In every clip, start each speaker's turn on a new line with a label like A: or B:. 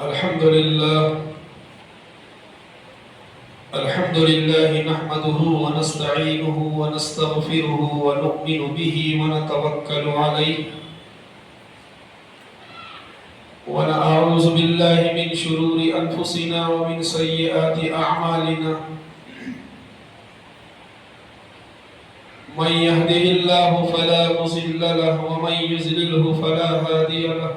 A: الحمد لله نحمده ونستعينه ونستغفره ونؤمن به ونتوكل عليه ونعوذ بالله من شرور أنفسنا ومن سيئات أعمالنا من يهده الله فلا مضل له ومن يضلل فلا هادي له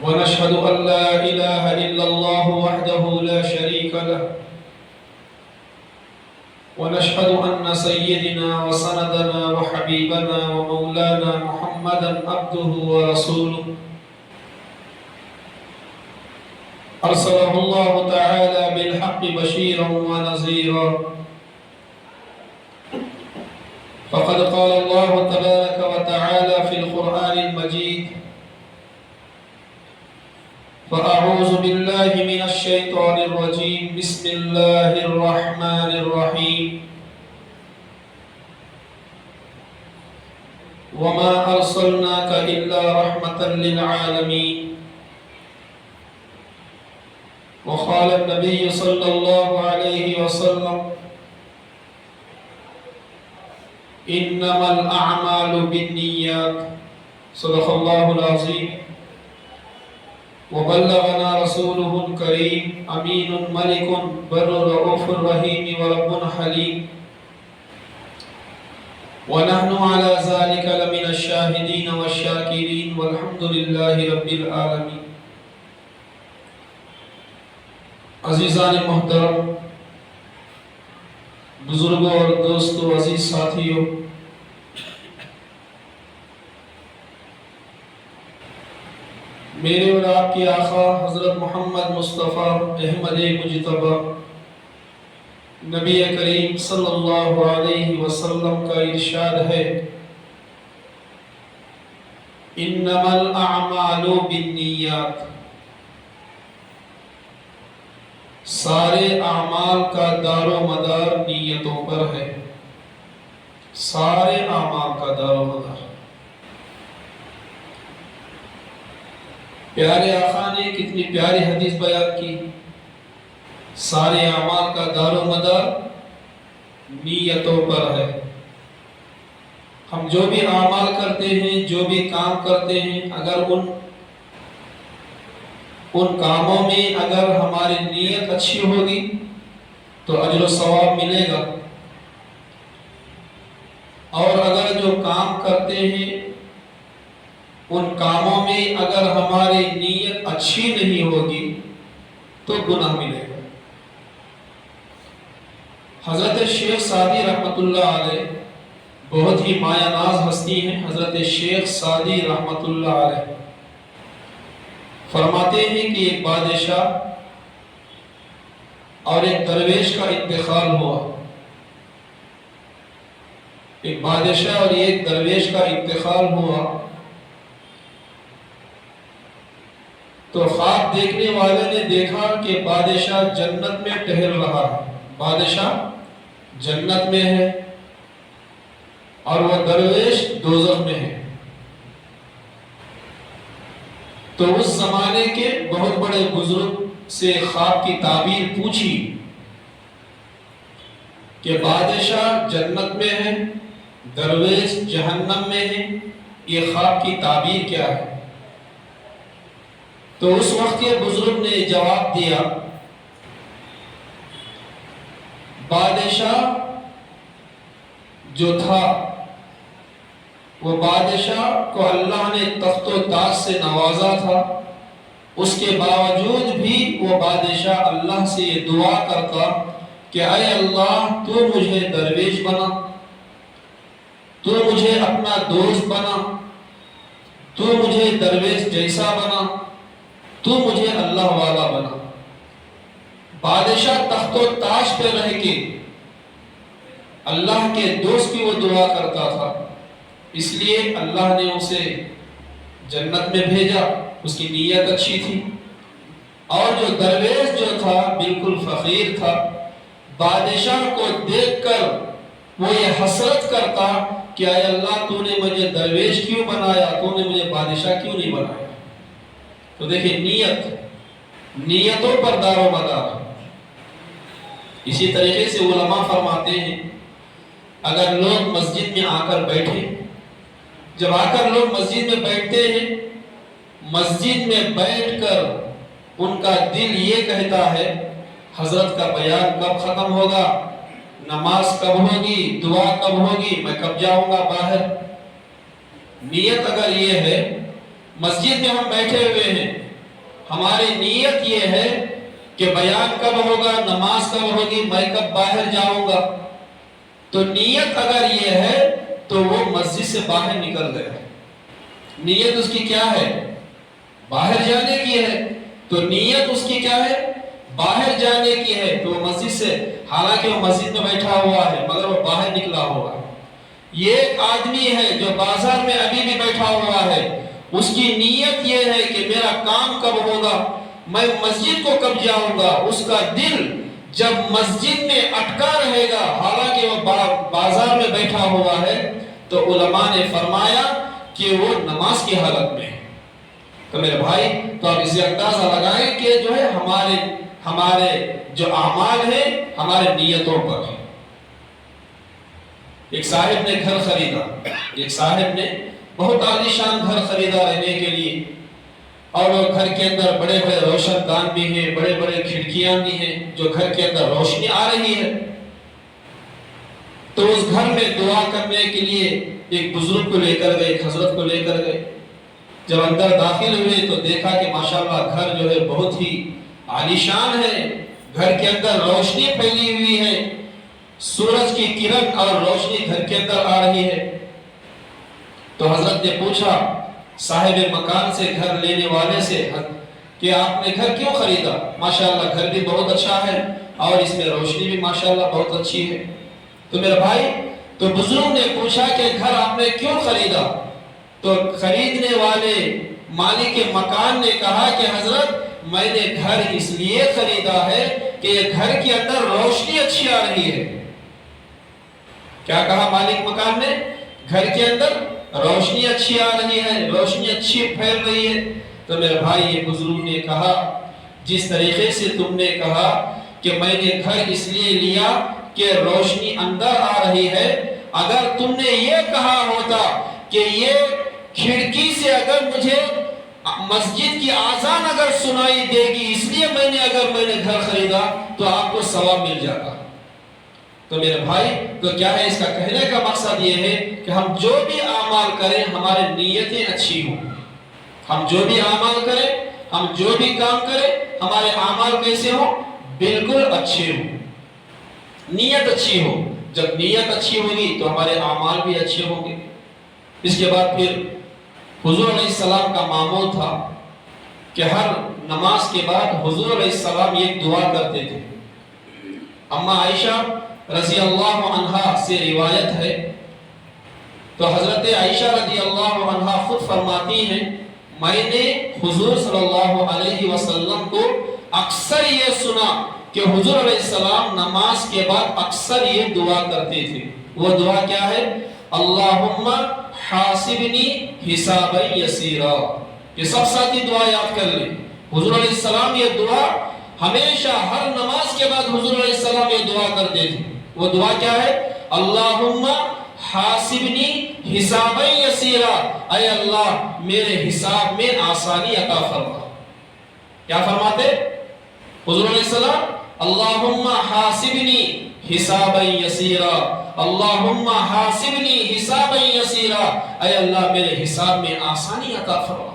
A: ونشهد أن لا إله إلا الله وحده لا شريك له ونشهد أن سيدنا وسندنا وحبيبنا ومولانا محمدا عبده ورسوله أرسله الله تعالى بالحق بشيرا ونذيرا فقد قال الله تبارك وتعالى في القرآن المجيد فأعوذ بالله من الشيطان الرجيم بسم الله الرحمن الرحيم وما أرسلناك إلا رحمة للعالمين وقال النبي صلى الله عليه وسلم إنما الأعمال بالنيات صدق الله العظيم وبلغنا رسوله الكريم أمين ملك بر رؤوف رحيم ورب حليم ونحن على ذلك لمن الشاهدين والشاكرين والحمد لله رب العالمين. عزیزان محترم، بزرگوں اور دوستوں، عزیز ساتھیوں، میرے اور آپ کی آقا حضرت محمد مصطفیٰ احمد مجتبی نبی کریم صلی اللہ علیہ وسلم کا ارشاد ہے انما الاعمال بالنیات، سارے اعمال کا دار و مدار نیتوں پر ہے. سارے اعمال کا دار و مدار. پیارے آقا نے کتنی پیاری حدیث بیان کی. سارے اعمال کا دار و مدار نیتوں پر ہے. ہم جو بھی اعمال کرتے ہیں، جو بھی کام کرتے ہیں، اگر ان کاموں میں اگر ہماری نیت اچھی ہوگی تو اجر و ثواب ملے گا، اور اگر جو کام کرتے ہیں ان کاموں میں اگر ہماری نیت اچھی نہیں ہوگی تو گناہ ملے گا. حضرت شیخ سعدی رحمت اللہ علیہ بہت ہی مایہ ناز ہستی ہیں. حضرت شیخ سعدی رحمت اللہ علیہ فرماتے ہیں کہ ایک بادشاہ اور ایک درویش کا انتقال ہوا. ایک بادشاہ اور ایک درویش کا انتقال ہوا تو خواب دیکھنے والے نے دیکھا کہ بادشاہ جنت میں ٹہل رہا ہے. بادشاہ جنت میں ہے اور وہ درویش دوزخ میں ہے. تو اس زمانے کے بہت بڑے بزرگ سے خواب کی تعبیر پوچھی کہ بادشاہ جنت میں ہے، درویش جہنم میں ہے، یہ خواب کی تعبیر کیا ہے؟ تو اس وقت کے بزرگ نے جواب دیا بادشاہ جو تھا وہ بادشاہ کو اللہ نے تخت و تاج سے نوازا تھا. اس کے باوجود بھی وہ بادشاہ اللہ سے یہ دعا کرتا کہ اے اللہ تو مجھے درویش بنا، تو مجھے اپنا دوست بنا، تو مجھے درویش جیسا بنا، تو مجھے اللہ والا بنا. بادشاہ تخت و تاج پہ رہ کے اللہ کے دوست کی وہ دعا کرتا تھا، اس لیے اللہ نے اسے جنت میں بھیجا. اس کی نیت اچھی تھی. اور جو درویش جو تھا بالکل فقیر تھا، بادشاہ کو دیکھ کر وہ یہ حسرت کرتا کہ اے اللہ تو نے مجھے درویش کیوں بنایا، تو نے مجھے بادشاہ کیوں نہیں بنایا. تو دیکھیں نیتوں پر دار و مدار۔ اسی طریقے سے علماء فرماتے ہیں اگر لوگ مسجد میں آ کر بیٹھے، جب آ کر لوگ مسجد میں بیٹھتے ہیں، مسجد میں بیٹھ کر ان کا دل یہ کہتا ہے حضرت کا بیان کب ختم ہوگا، نماز کب ہوگی، دعا کب ہوگی، میں کب جاؤں گا باہر۔ نیت اگر یہ ہے، مسجد میں ہم بیٹھے ہوئے ہیں، ہماری نیت یہ ہے کہ بیان کب ہوگا، نماز کب ہوگی، میں کب باہر جاؤں گا، تو نیت اگر یہ ہے تو وہ مسجد سے باہر نکل گیا۔ نیت اس کی کیا ہے؟ باہر جانے کی ہے، تو نیت اس کی کیا ہے؟ باہر جانے کی ہے، تو وہ مسجد سے، حالانکہ وہ مسجد میں بیٹھا ہوا ہے مگر وہ باہر نکلا ہوا ہے۔ یہ ایک آدمی ہے جو بازار میں ابھی بھی بیٹھا ہوا ہے، اس کی نیت یہ ہے کہ میرا کام کب ہوگا، میں مسجد کو کب جاؤں گا، اس کا دل جب مسجد میں اٹکا رہے گا حالانکہ وہ بازار میں بیٹھا ہوا ہے، تو علماء نے فرمایا کہ وہ نماز کی حالت میں ہے۔ تو میرے بھائی، تو آپ اسے اندازہ لگائیں کہ جو ہے ہمارے جو اعمال ہیں ہمارے نیتوں پر ہیں۔ ایک صاحب نے گھر خریدا، ایک صاحب نے بہت عالیشان گھر خریدا رہنے کے لیے، اور وہ گھر کے اندر بڑے بڑے روشن دان بھی ہیں، بڑے بڑے کھڑکیاں بھی ہیں جو گھر کے اندر روشنی آ رہی ہے۔ تو اس گھر میں دعا کرنے کے لیے ایک بزرگ کو لے کر گئے، ایک حضرت کو لے کر گئے۔ جب اندر داخل ہوئے تو دیکھا کہ ماشاءاللہ گھر جو ہے بہت ہی عالیشان ہے، گھر کے اندر روشنی پھیلی ہوئی ہے، سورج کی کرن اور روشنی گھر کے اندر آ رہی ہے۔ تو حضرت نے پوچھا صاحب مکان سے، گھر لینے والے سے، کہ آپ نے گھر کیوں خریدا؟ ماشاءاللہ گھر بھی بہت اچھا ہے اور اس میں روشنی بھی ماشاءاللہ بہت اچھی ہے۔ تو میرے بھائی، تو بزرگ نے پوچھا کہ گھر آپ نے کیوں خریدا؟ تو خریدنے والے مالک مکان نے کہا کہ حضرت میں نے گھر اس لیے خریدا ہے کہ گھر کے اندر روشنی اچھی آ رہی ہے۔ کیا کہا مالک مکان نے؟ گھر کے اندر روشنی اچھی آ رہی ہے، روشنی اچھی پھیل رہی ہے۔ تو میرے بھائی، یہ بزرگ نے کہا جس طریقے سے تم نے کہا کہ میں نے گھر اس لیے لیا کہ روشنی اندر آ رہی ہے، اگر تم نے یہ کہا ہوتا کہ یہ کھڑکی سے اگر مجھے مسجد کی آذان اگر سنائی دے گی اس لیے میں نے گھر خریدا تو آپ کو ثواب مل جاتا۔ تو میرے بھائی، تو کیا ہے اس کا کہنے کا مقصد یہ ہے کہ ہم جو بھی اعمال کریں ہمارے نیتیں اچھی ہوں۔ ہم جو بھی اعمال کریں، ہم جو بھی کام کریں، ہمارے اعمال کیسے ہوں؟ بالکل اچھے ہوں، نیت اچھی ہو۔ جب نیت اچھی ہوگی تو ہمارے اعمال بھی اچھے ہوں گے۔ اس کے بعد پھر حضور علیہ السلام کا معمول تھا کہ ہر نماز کے بعد حضور علیہ السلام یہ دعا کرتے تھے۔ اما عائشہ رضی اللہ عنہا سے روایت ہے، تو حضرت عائشہ رضی اللہ عنہا خود فرماتی ہیں میں نے حضور صلی اللہ علیہ وسلم کو اکثر یہ سنا کہ حضور علیہ السلام نماز کے بعد اکثر یہ دعا کرتے تھے۔ وہ دعا کیا ہے؟ اللہم حاسبنی حسابا یسیرا۔ یہ سب ساتھی دعا یاد کر لیں۔ حضور علیہ السلام یہ دعا ہمیشہ ہر نماز کے بعد حضور علیہ السلام یہ دعا کرتے تھے۔ وہ دعا کیا ہے؟ اللہم حاسبنی حسابا یسیرا، اے اللہ میرے حساب میں آسانی عطا فرما۔ کیا فرماتے حضور علیہ السلام؟ اللہم حاسبنی حسابا یسیرا، اللہم حاسبنی حسابا یسیرا، اے اللہ میرے حساب میں آسانی عطا فرما۔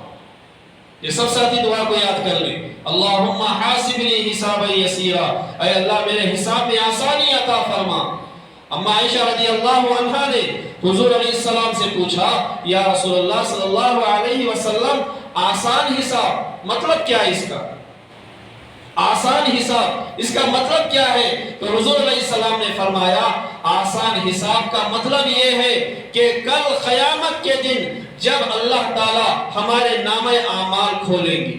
A: یہ سب ساتھی دعا کو یاد کر لیں۔ اللہم حاسبنی حسابا یسیرا، اے اللہ میرے حساب میں آسانی عطا فرما۔ اما عائشہ رضی اللہ عنہا نے حضور علیہ السلام سے پوچھا یا رسول اللہ صلی اللہ علیہ وسلم آسان حساب مطلب کیا ہے اس کا؟ آسان حساب اس کا مطلب کیا ہے؟ تو حضور علیہ السلام نے فرمایا آسان حساب کا مطلب یہ ہے کہ کل قیامت کے دن جب اللہ تعالی ہمارے نامہ اعمال کھولیں گے،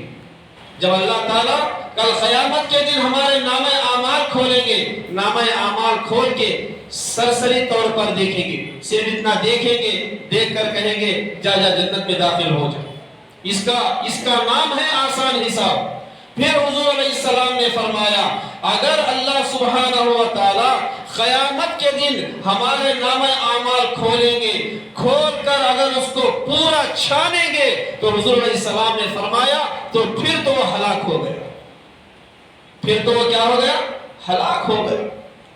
A: جب اللہ تعالی کل قیامت کے دن ہمارے نامہ اعمال کھولیں گے، نامہ اعمال کھول کے سرسری طور پر دیکھیں گے، صرف اتنا دیکھیں گے، دیکھ کر کہیں گے جا جا جنت میں داخل ہو جا۔ اس کا نام ہے آسان حساب۔ پھر حضور علیہ السلام نے فرمایا اگر اللہ سبحانہ و تعالی قیامت کے دن ہمارے نام اعمال کھولیں گے، کھول کر اگر اس کو پورا چھانیں گے تو حضور علیہ السلام نے فرمایا تو پھر تو وہ ہلاک ہو گیا، پھر تو وہ کیا ہو گیا؟ ہلاک ہو گیا۔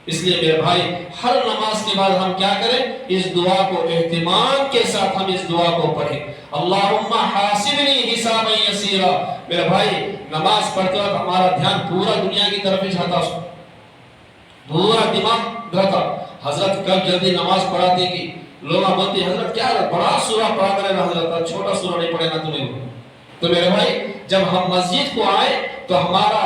A: اس لیے میرے بھائی ہر نماز کے بعد ہم کیا کریں؟ اس دعا کو اہتمام کے ساتھ ہم اس دعا کو پڑھیں، اللہم حاسبنی حسابا یسیرا۔ میرے بھائی نماز پڑھتے وقت ہمارا دھیان پورا دنیا کی طرف ہی جاتا، پورا دماغ رہتا۔ حضرت کب جلدی نماز پڑھاتے کہ لوگ بولتے حضرت کیا ہے بڑا سورہ پڑھا کرے نا حضرت، چھوٹا سورہ نہیں پڑھے نا تمہیں۔ تو میرے بھائی جب ہم مسجد کو آئے تو ہمارا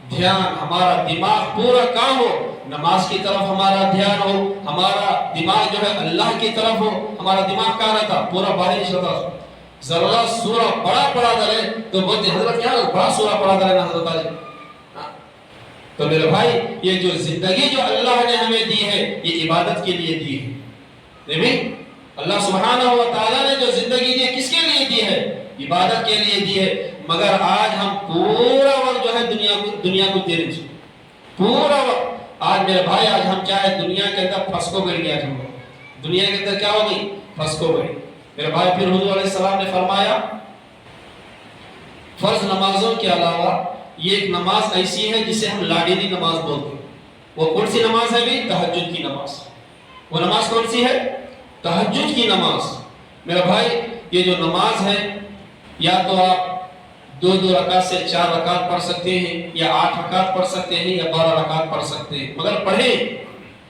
A: دھیان، ہمارا دماغ پورا کام ہو، نماز کی طرف ہمارا دھیان ہو، ہمارا دماغ جو ہے اللہ کی طرف ہو۔ ہمارا دماغ کہاں رہتا؟ پورا بارش ہوتا۔ ذرا سورہ بڑا پڑھا کرے تو بولتے حضرت کیا بڑا سورہ پڑھا کرے نا حضرت آج۔ تو میرے بھائی یہ جو زندگی جو اللہ نے ہمیں دی ہے یہ عبادت کے لیے دی ہے۔ دیکھیں اللہ سبحانہ و تعالیٰ نے جو زندگی دی ہے کس کے لیے دی ہے؟ عبادت کے لیے دی ہے۔ مگر آج ہم پورا وقت جو ہے دنیا کو دے رہے ہیں، پورا وقت۔ آج میرے بھائی آج ہم کیا ہے دنیا کے اندر پھنسکو گڑ گیا، دنیا کے اندر کیا ہو گئی؟ پھنسکو گڑ۔ میرے بھائی پھر حضور علیہ السلام نے فرمایا فرض نمازوں کے علاوہ یہ ایک نماز ایسی ہے جسے ہم لاڈلی نماز بولتے ہیں۔ وہ کون سی نماز ہے بھی؟ تہجد کی نماز۔ وہ نماز کون سی ہے؟ تہجد کی نماز۔ میرے بھائی یہ جو نماز ہے یا تو آپ 2 رکعت سے 4 رکعت پڑھ سکتے ہیں، یا 8 رکعت پڑھ سکتے ہیں، یا 12 رکعت پڑھ سکتے ہیں، مگر پڑھیں۔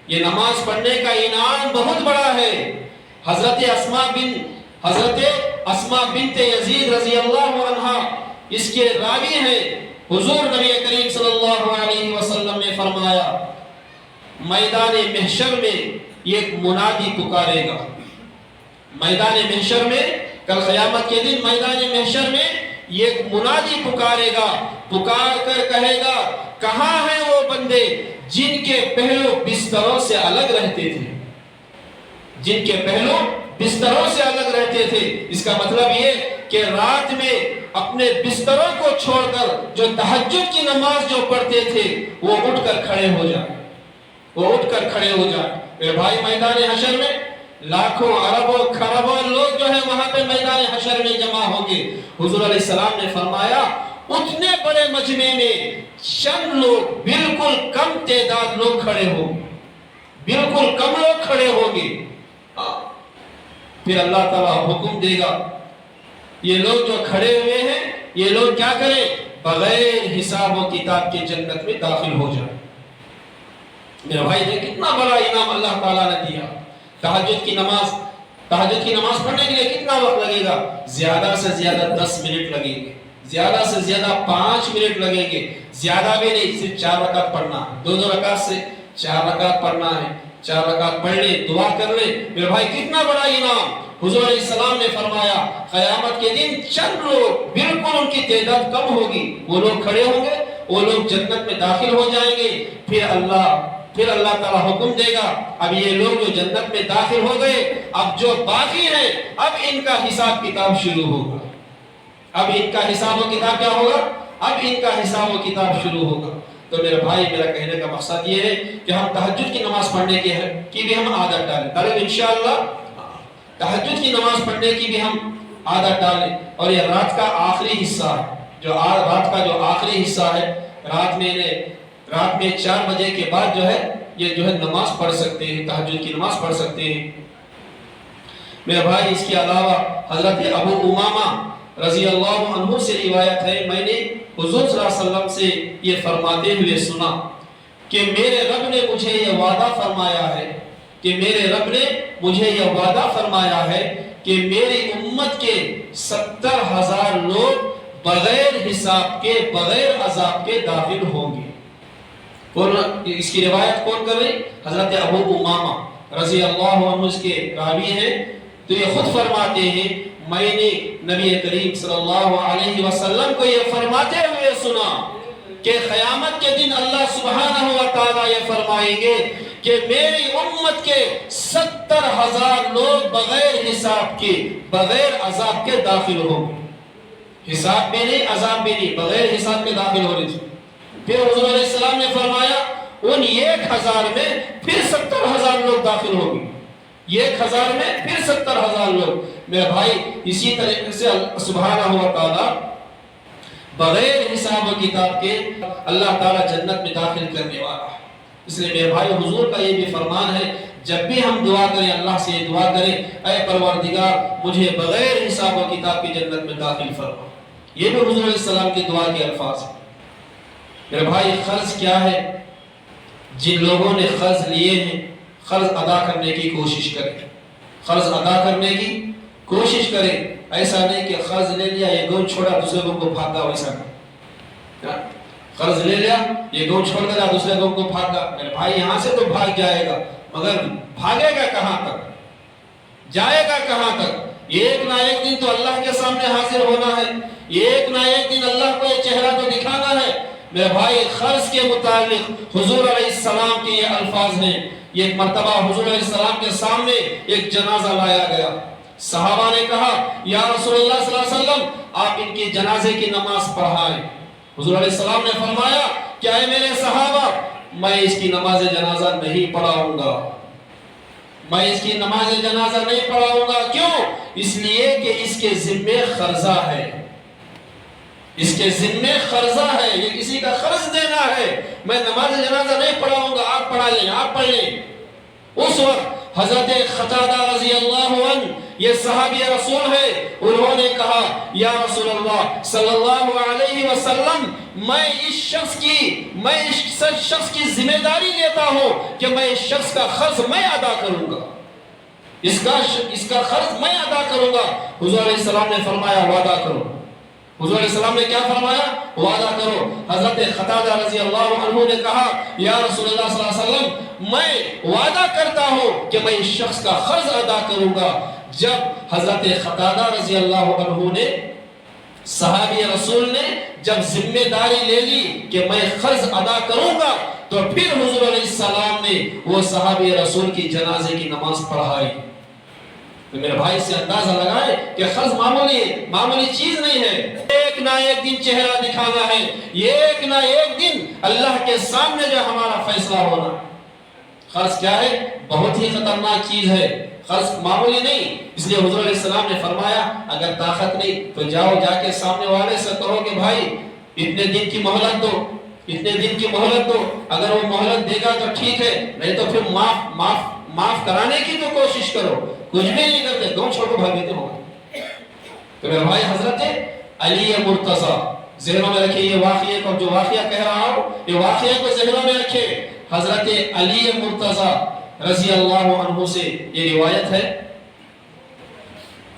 A: یہ نماز پڑھنے کا انعام بہت بڑا ہے۔ حضرت اسماء بنت یزید رضی اللہ عنہ اس کے راوی ہیں۔ حضور نبی کریم صلی اللہ علیہ وسلم نے فرمایا میدان محشر میں ایک منادی پکارے گا، میدان محشر میں کل قیامت کے دن میدان محشر میں ایک منادی پکارے گا، پکار کر کہے گا کہاں ہیں وہ بندے جن کے پہلو بستروں سے الگ رہتے تھے، جن کے پہلو بستروں سے الگ رہتے تھے۔ اس کا مطلب یہ کہ رات میں اپنے بستروں کو چھوڑ کر جو تہجد کی نماز جو پڑھتے تھے وہ اٹھ کر کھڑے ہو جائیں، وہ اٹھ کر کھڑے ہو جائیں۔ میرے بھائی میدان حشر میں لاکھوں اربوں کھربوں لوگ جو ہے وہاں پہ میدان حشر میں جمع ہوں گے۔ حضور علیہ السلام نے فرمایا اتنے بڑے مجمع میں چند لوگ، بالکل کم تعداد لوگ کھڑے ہوں گے، بالکل کم لوگ کھڑے ہوں گے۔ پھر اللہ تعالیٰ حکم دے گا یہ لوگ جو کھڑے ہوئے ہیں یہ لوگ کیا کریں؟ بغیر حساب و کتاب کے جنت میں داخل ہو جائیں۔ میرے بھائی یہ کتنا بڑا انعام اللہ تعالیٰ نے دیا۔ تہجد کی نماز پڑھنے کے لیے کتنا وقت لگے گا؟ زیادہ سے زیادہ 10 منٹ لگیں گے، زیادہ سے زیادہ 5 منٹ لگیں گے، زیادہ بھی نہیں۔ صرف 4 رکعت پڑھنا ہے، 2 رکعت سے 4 رکعت پڑھنا ہے، 4 رکعت پڑھ لے، دعا کر لے۔ میرے بھائی کتنا بڑا انعام۔ حضور علیہ السلام نے فرمایا قیامت کے دن چند لوگ، بالکل ان کی تعداد کم ہوگی، وہ لوگ کھڑے ہوں گے، وہ لوگ جنت میں داخل ہو جائیں گے۔ پھر اللہ تعالیٰ حکم دے گا اب یہ لوگ جو جنت میں داخل ہو گئے، اب جو باقی ہیں اب ان کا حساب کتاب شروع ہوگا۔ اب ان کا حساب و کتاب کیا ہوگا؟ اب ان کا حساب و کتاب شروع ہوگا۔ تو میرے بھائی میرا کہنے کا مقصد یہ ہے کہ ہم تہجد کی نماز پڑھنے کی بھی ہم عادت ڈالیں، انشاءاللہ تہجد کی نماز پڑھنے کی بھی ہم عادت ڈالیں۔ اور یہ رات کا آخری حصہ ہے، رات کا جو آخری حصہ ہے، رات میں 4 بجے کے بعد جو ہے یہ جو ہے نماز پڑھ سکتے ہیں، تہجد کی نماز پڑھ سکتے ہیں۔ میرے بھائی اس کے علاوہ حضرت ابو امامہ رضی اللہ عنہ سے روایت ہے، میں نے حضور صلی اللہ علیہ وسلم سے یہ فرماتے ہوئے سنا کہ میرے رب نے مجھے یہ وعدہ فرمایا ہے کہ میری امت کے 70,000 لوگ بغیر حساب کے، بغیر عذاب کے داخل ہوں گے۔ اور اس کی روایت کون کر رہی؟ حضرت ابو امامہ رضی اللہ عنہ اس کے راوی ہیں۔ تو یہ خود فرماتے ہیں میں نے نبی کریم صلی اللہ علیہ وسلم کو یہ فرماتے ہوئے سنا کہ قیامت کے دن اللہ سبحانہ و تعالیٰ یہ فرمائیں گے کہ میری امت کے 70,000 لوگ بغیر حساب کے، بغیر عذاب کے داخل ہوں گے۔ حساب بھی نہیں، عذاب بھی نہیں، بغیر حساب کے داخل ہو رہی تھی۔ پھر حضور علیہ السلام نے فرمایا ان 1000 میں پھر 70,000 لوگ داخل ہو گئے، 1000 میں پھر 70,000 لوگ۔ میرے بھائی اسی طریقے سے سبحانہ و تعالی بغیر حساب و کتاب کے اللہ تعالیٰ جنت میں داخل کرنے والا ہے۔ اس لیے میرے بھائی حضور کا یہ بھی فرمان ہے، جب بھی ہم دعا کریں اللہ سے یہ دعا کریں اے پروردگار مجھے بغیر حساب و کتاب کی جنت میں داخل فرما۔ یہ بھی حضور علیہ السلام کی دعا کے الفاظ ہیں۔ میرے بھائی قرض کیا ہے؟ جن لوگوں نے قرض لیے ہیں قرض ادا کرنے کی کوشش کریں، قرض ادا کرنے کی کوشش کریں۔ ایسا نہیں کہ قرض لے لیا یہ گاؤں چھوڑا دوسرے گاؤں کو بھاگا، ویسا نہیں۔ قرض لے لیا یہ گاؤں چھوڑ کر دوسرے گاؤں کو بھاگا، میرے بھائی یہاں سے تو بھاگ جائے گا مگر بھاگے گا کہاں تک، جائے گا کہاں تک؟ ایک نہ ایک دن تو اللہ کے سامنے حاضر ہونا ہے، ایک نہ ایک دن اللہ کو یہ چہرہ تو دکھانا ہے۔ میرے بھائی قرض کے متعلق حضور علیہ السلام کے یہ الفاظ ہیں۔ ایک مرتبہ حضور علیہ السلام کے سامنے ایک جنازہ لایا گیا، صحابہ نے کہا یا رسول اللہ صلی اللہ علیہ وسلم آپ ان کی جنازے کی نماز پڑھائیں۔ حضور علیہ السلام نے فرمایا کہ اے میرے صحابہ میں اس کی نماز جنازہ نہیں پڑھاؤں گا، میں اس کی نماز جنازہ نہیں پڑھاؤں گا۔ کیوں؟ اس لیے کہ اس کے ذمے قرضہ ہے، اس کے ذمے قرضہ ہے، یہ کسی کا قرض دینا ہے، میں نماز جنازہ نہیں پڑھاؤں گا، آپ پڑھا لیں، آپ پڑھ لیں۔ اس وقت حضرت قتادہ رضی اللہ عنہ یہ صحابی رسول ہے، انہوں نے کہا یا رسول اللہ صلی اللہ علیہ وسلم میں اس شخص کی ذمہ داری لیتا ہوں کہ میں اس شخص کا قرض میں ادا کروں گا، اس کا قرض میں ادا کروں گا۔ حضور علیہ السلام نے فرمایا وعدہ کرو۔ حضور علیہ السلام نے کیا فرمایا؟ وعدہ کرو۔ حضرت قتادہ رضی اللہ عنہ نے کہا یا رسول اللہ صلی اللہ علیہ وسلم میں وعدہ کرتا ہوں کہ میں اس شخص کا قرض ادا کروں گا۔ جب حضرت قتادہ رضی اللہ عنہ نے صحابی رسول نے جب ذمہ داری لے لی کہ میں قرض ادا کروں گا تو پھر حضور علیہ السلام نے وہ صحابی رسول کی جنازے کی نماز پڑھائی۔ تو میرے بھائی سے اندازہ لگائے کہ قرض معمولی چیز نہیں ہے، ایک نہ ایک دن چہرہ دکھانا ہے، ایک نہ ایک دن اللہ کے سامنے جو ہمارا فیصلہ ہونا۔ قرض کیا ہے؟ بہت ہی خطرناک چیز ہے، قرض معمولی نہیں۔ اس لیے حضور علیہ السلام نے فرمایا اگر طاقت نہیں تو جا کے سامنے والے سے کہو کہ بھائی اتنے دن کی مہلت دو، اتنے دن کی مہلت دو، اگر وہ مہلت دے گا تو ٹھیک ہے، نہیں تو پھر معاف کرانے کی تو کوشش کرو۔ کچھ بھی نہیں کرتے، دو چھوڑ کو بھاگ دیتے ہو۔ تو میرے بھائی حضرت علی مرتضیٰ ذہنوں میں رکھے، یہ واقعے کو جو واقعہ کہہ رہا ہوں یہ واقعے کو ذہنوں میں رکھے۔ حضرت علی مرتضیٰ رضی اللہ عنہ سے یہ روایت ہے،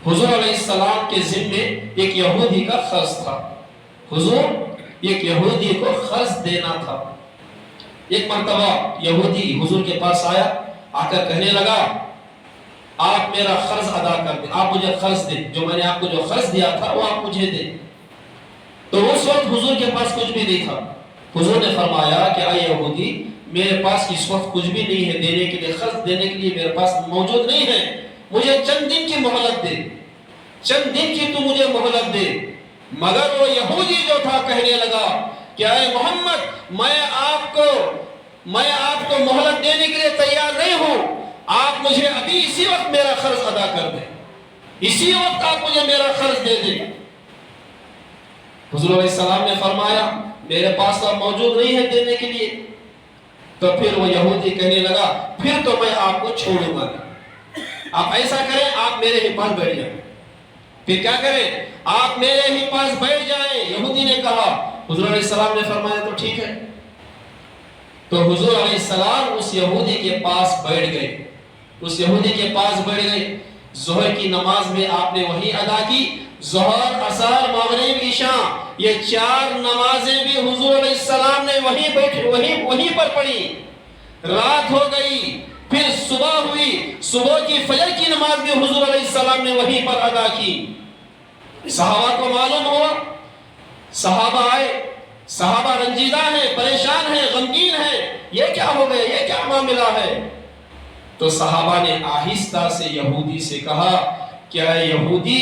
A: حضور علیہ السلام کے ذمے ایک یہودی کا قرض تھا، حضور ایک یہودی کو قرض دینا تھا۔ ایک مرتبہ یہودی حضور کے پاس آیا، آ کر کہنے لگا آپ میرا قرض ادا کر دیں، آپ مجھے قرض دیں، جو میں نے آپ کو جو قرض دیا تھا وہ آپ مجھے دیں۔ تو اس وقت حضور کے پاس کچھ بھی نہیں تھا۔ حضور نے فرمایا کہ اے یہودی میرے پاس اس وقت کچھ بھی نہیں ہے دینے کے لیے، قرض دینے کے لیے میرے پاس موجود نہیں ہے، مجھے چند دن کی مہلت دے، چند دن کی تو مجھے مہلت دے۔ مگر وہ یہودی جو تھا کہنے لگا کہ اے محمد میں آپ کو مہلت دینے کے لیے تیار نہیں ہوں، آپ مجھے ابھی اسی وقت میرا قرض ادا کر دیں، اسی وقت آپ مجھے میرا قرض دے دیں۔ حضور علیہ السلام نے فرمایا میرے پاس تو موجود نہیں ہے دینے کے لیے۔ تو پھر وہ یہودی کہنے لگا پھر تو میں آپ کو چھوڑوں گا نہیں، آپ ایسا کریں آپ میرے ہی پاس بیٹھ جائیں۔ پھر کیا کریں؟ آپ میرے ہی پاس بیٹھ جائیں۔ یہودی نے کہا، حضور علیہ السلام نے فرمایا تو ٹھیک ہے۔ تو حضور علیہ السلام اس یہودی کے پاس بیٹھ گئے، اس یہودی کے پاس بیٹھ گئے۔ ظہر کی نماز میں آپ نے وہی ادا کی، ظہر، عصر، مغرب، عشاء، یہ 4 نمازیں بھی حضور علیہ السلام نے وہیں پر پڑھی۔ رات ہو گئی، پھر صبح ہوئی، صبح کی فجر کی نماز بھی حضور علیہ السلام نے وہیں پر ادا کی۔ صحابہ کو معلوم ہوا، صحابہ آئے، صحابہ رنجیدہ ہیں، پریشان ہیں، غمگین ہیں، یہ کیا ہو گیا، یہ کیا معاملہ ہے؟ تو صحابہ نے آہستہ سے یہودی سے کہا کہ اے یہودی